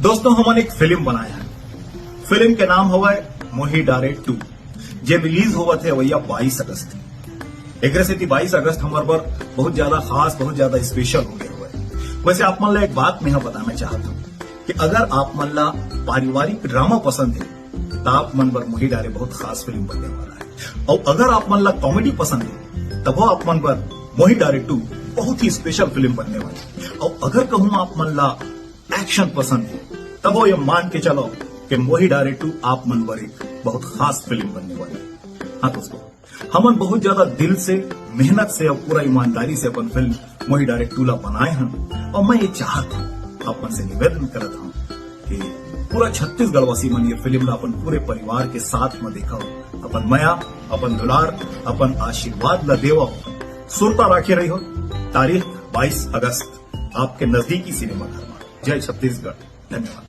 दोस्तों हमने एक फिल्म बनाया है। फिल्म के नाम हुआ है मोही डारे 2 जे रिलीज हुआ थे भैया 22 अगस्त। एक से 22 अगस्त हमारे पर बहुत ज्यादा खास, बहुत ज्यादा स्पेशल हो गया हुआ है। वैसे आप मन ला एक बात मैं बताना चाहता हूं कि अगर आप मन ला पारिवारिक ड्रामा पसंद है तो आप मन पर मोही डारे बहुत खास फिल्म बनने वाला है। और अगर आप मन ला कॉमेडी पसंद है तब वो आप मन पर मोही डारे 2 बहुत ही स्पेशल फिल्म बनने वाली है। और अगर कहूं आप मन ला एक्शन पसंद है तब वो ये मान के चलो कि मोही डारे 2 आप मन पर एक बहुत खास फिल्म बनने वाली है। हाँ दोस्तों, हमन बहुत ज्यादा दिल से, मेहनत से और पूरा ईमानदारी से अपन फिल्म मोही डारे 2 ला बनाए हैं। और मैं ये चाहता हूं, आप मन से निवेदन करता हूं कि पूरा छत्तीसगढ़ वासी मन ये फिल्म ला अपन पूरे परिवार के साथ में देखा, अपन मया, अपन दुलार, अपन आशीर्वाद ला देवा, सुरता राखे रही हो। तारीख 22 अगस्त आपके नजदीकी सिनेमा घर में। जय छत्तीसगढ़। धन्यवाद।